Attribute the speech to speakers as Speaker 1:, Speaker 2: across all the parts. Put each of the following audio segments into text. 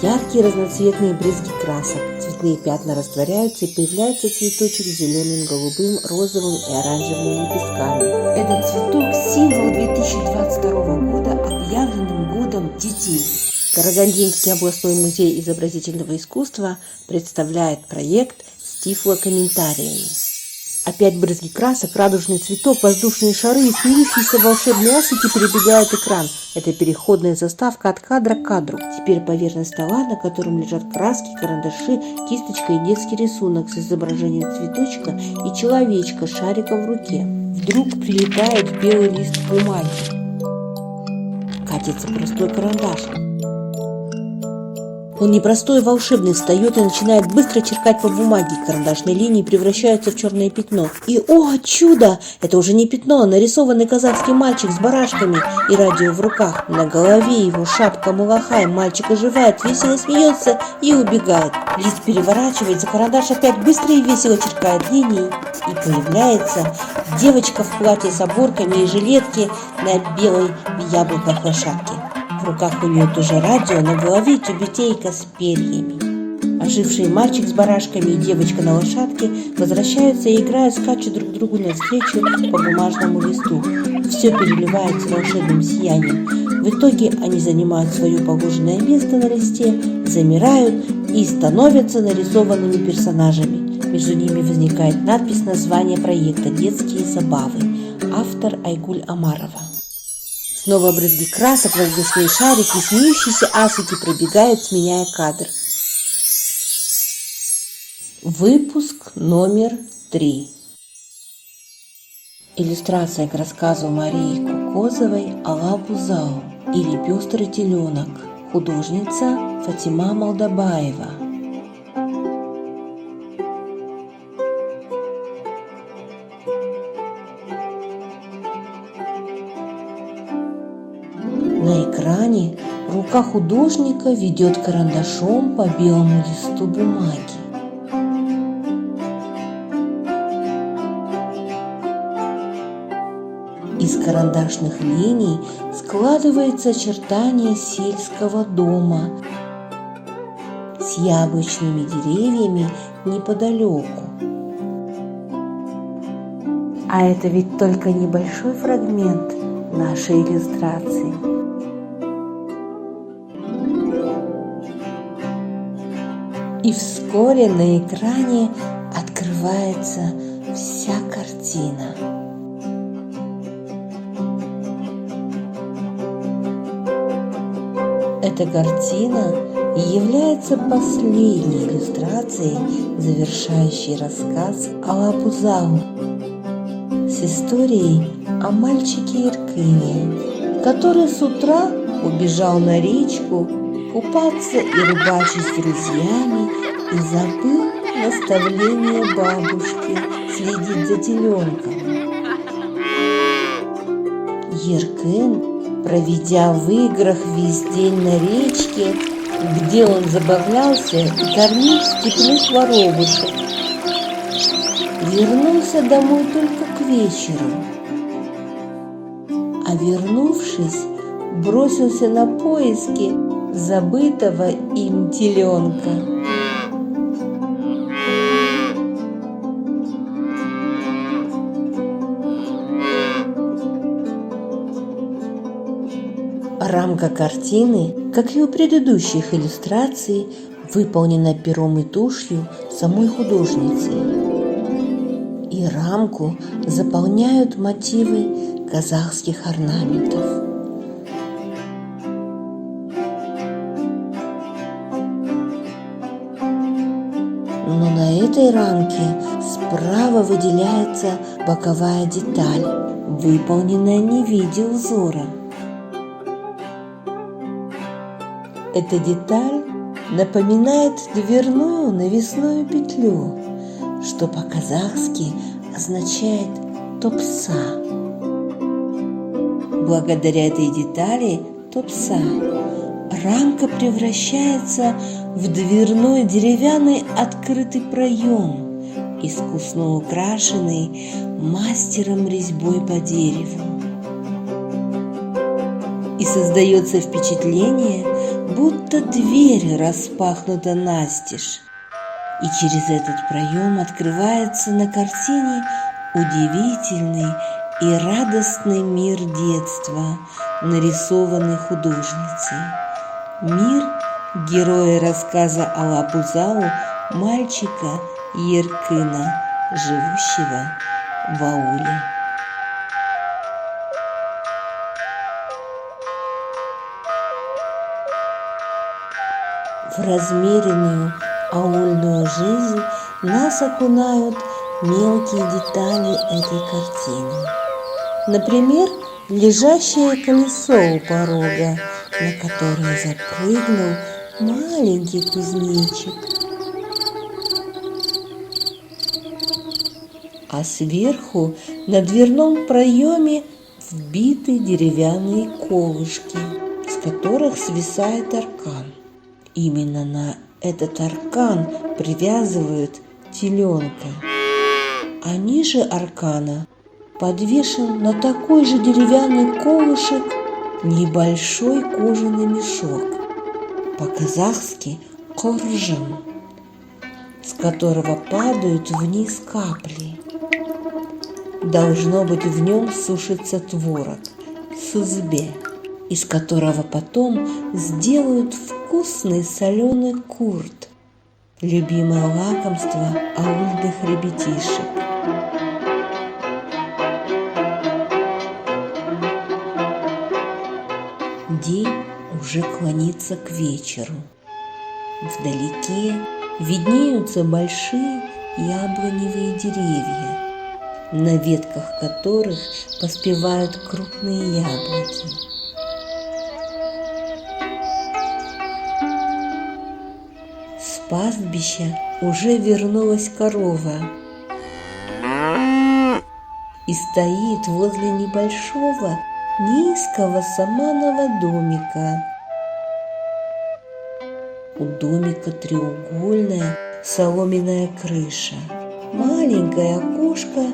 Speaker 1: Яркие разноцветные брызги красок, цветные пятна растворяются и появляется цветочек с зеленым, голубым, розовым и оранжевыми лепестками. Этот цветок – символ 2022 года, объявленным годом детей. Карагандинский областной музей изобразительного искусства представляет проект с тифлокомментариями. Опять брызги красок, радужный цветок, воздушные шары и смеющиеся волшебные асики перебегают экран. Это переходная заставка от кадра к кадру. Теперь поверхность стола, на котором лежат краски, карандаши, кисточка и детский рисунок с изображением цветочка и человечка с шариком в руке. Вдруг прилетает белый лист бумаги. Катится простой карандаш. Он непростой, волшебный, встает и начинает быстро черкать по бумаге. Карандашные линии превращаются в черное пятно. И, о чудо! Это уже не пятно, а нарисованный казахский мальчик с барашками и радио в руках. На голове его шапка малахай. Мальчик оживает, весело смеется и убегает. Лист переворачивается, карандаш опять быстро и весело черкает линии. И появляется девочка в платье с оборками и жилетке на белой яблоках лошадки. В руках у нее тоже радио, на голове тюбетейка с перьями. Оживший мальчик с барашками и девочка на лошадке возвращаются и играют, скачут друг другу навстречу по бумажному листу. Все переливается волшебным сиянием. В итоге они занимают свое положенное место на листе, замирают и становятся нарисованными персонажами. Между ними возникает надпись названия проекта «Детские забавы». Автор Айгуль Амарова. Снова брызги красок, воздушные шарики, смеющиеся асики пробегают, сменяя кадр. Выпуск номер 3. Иллюстрация к рассказу Марии Кукозовой «Ала Бузау» или «Пестрый теленок». Художница Фатима Малдабаева. На экране рука художника ведет карандашом по белому листу бумаги. Из карандашных линий складывается очертание сельского дома с яблочными деревьями неподалеку. А это ведь только небольшой фрагмент нашей иллюстрации. И вскоре на экране открывается вся картина. Эта картина является последней иллюстрацией, завершающей рассказ «Ала Бузау» с историей о мальчике Иркыне, который с утра убежал на речку купаться и рыбачить с друзьями и забыл наставление бабушки следить за теленком. Еркын, проведя в играх весь день на речке, где он забавлялся и кормил степных воробушек, вернулся домой только к вечеру. А вернувшись, бросился на поиски забытого им теленка. Рамка картины, как и у предыдущих иллюстраций, выполнена пером и тушью самой художницы. И рамку заполняют мотивы казахских орнаментов. Но на этой рамке справа выделяется боковая деталь, выполненная не в виде узора. Эта деталь напоминает дверную навесную петлю, что по-казахски означает «топса». Благодаря этой детали «топса» рамка превращается в дверной деревянный открытый проем, искусно украшенный мастером резьбой по дереву. И создается впечатление, будто дверь распахнута настежь, и через этот проем открывается на картине удивительный и радостный мир детства, нарисованный художницей. Мир героя рассказа Алапузау, мальчика Еркына, живущего в ауле. В размеренную аульную жизнь нас окунают мелкие детали этой картины. Например, лежащее колесо у порога, на которое запрыгнул маленький кузнечик. А сверху на дверном проеме вбиты деревянные колышки, с которых свисает аркан. Именно на этот аркан привязывают теленка. А ниже аркана подвешен на такой же деревянный колышек небольшой кожаный мешок, по-казахски коржан, с которого падают вниз капли. Должно быть, в нем сушится творог, сузбе, из которого потом сделают вкусный соленый курт, любимое лакомство аульных ребятишек. День уже клонится к вечеру. Вдалеке виднеются большие яблоневые деревья, на ветках которых поспевают крупные яблоки. С пастбища уже вернулась корова и стоит возле небольшого низкого саманного домика. У домика треугольная соломенная крыша, маленькое окошко,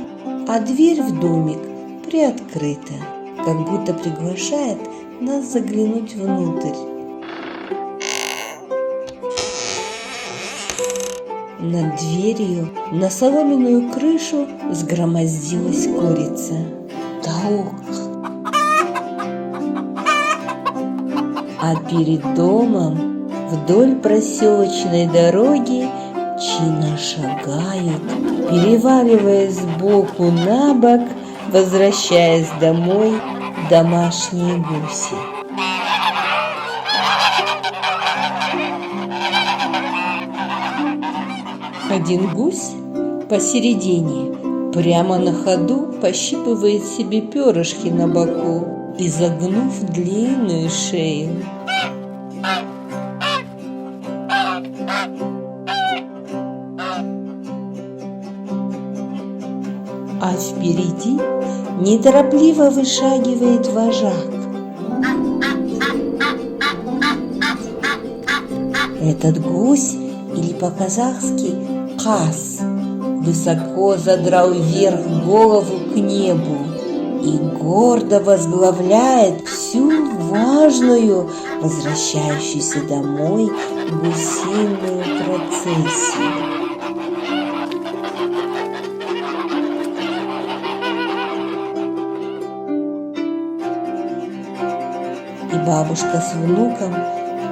Speaker 1: а дверь в домик приоткрыта, как будто приглашает нас заглянуть внутрь. Над дверью на соломенную крышу сгромоздилась курица. Таук. А перед домом вдоль проселочной дороги чинно шагают, переваливаясь сбоку на бок, возвращаясь домой, домашние гуси. Один гусь посередине прямо на ходу пощипывает себе перышки на боку, изогнув длинную шею. А впереди неторопливо вышагивает вожак. Этот гусь, или по-казахски кас, высоко задрал вверх голову к небу и гордо возглавляет всю важную, возвращающуюся домой гусиную процессию. И бабушка с внуком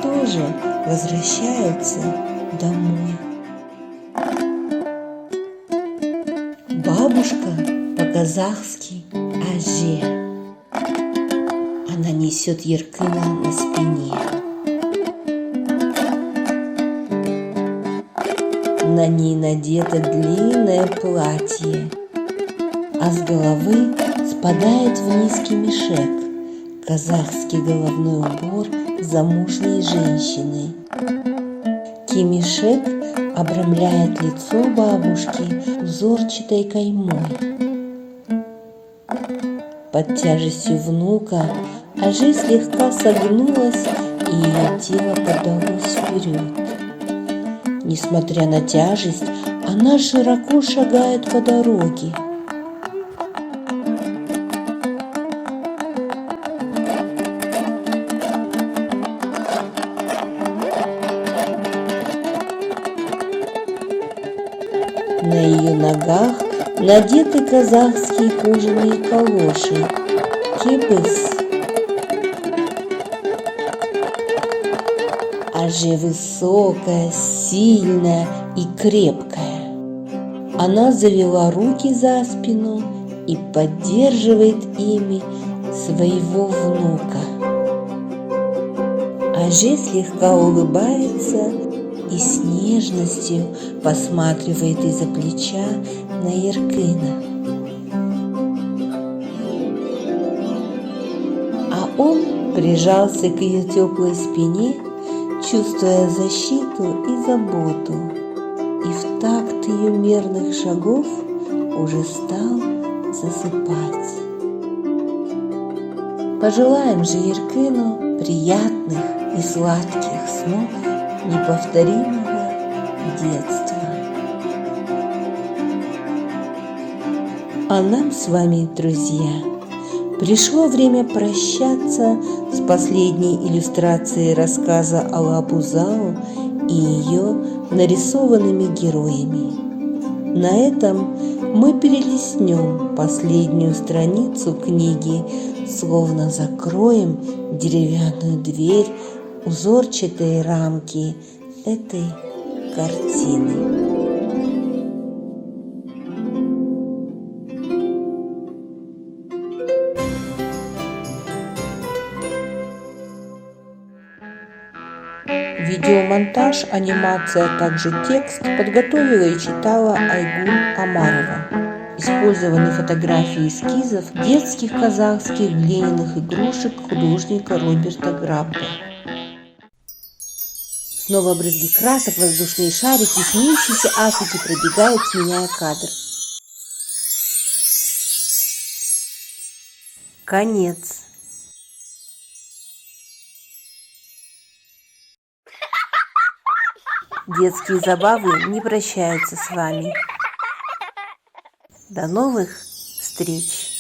Speaker 1: тоже возвращаются домой. Бабушка по-казахски аже. Она несет Еркына на спине. На ней надето длинное платье, а с головы спадает в низкий мешек, казахский головной убор замужней женщины. Кимешек обрамляет лицо бабушки узорчатой каймой. Под тяжестью внука Ажи слегка согнулась, и ее тело подалось вперед. Несмотря на тяжесть, она широко шагает по дороге. На ее ногах надеты казахские кожаные калоши, кебыс. А же высокая, сильная и крепкая. Она завела руки за спину и поддерживает ими своего внука. Аже слегка улыбается и с нежностью посматривает из-за плеча на Еркына. А он прижался к ее теплой спине, чувствуя защиту и заботу, и в такт ее мерных шагов уже стал засыпать. Пожелаем же Еркыну приятных и сладких снов неповторимого детства. А нам с вами, друзья, пришло время прощаться с последней иллюстрацией рассказа Алапу Зау и ее нарисованными героями. На этом мы перелистнем последнюю страницу книги, словно закроем деревянную дверь узорчатой рамки этой картины. Видеомонтаж, анимация, а также текст подготовила и читала Айгуль Амарова. Использованы фотографии эскизов детских казахских глиняных игрушек художника Роберта Граббе. Снова брызги красок, воздушные шарики, смеющиеся Африки пробегают, сменяя кадр. Конец. Детские забавы не прощаются с вами. До новых встреч!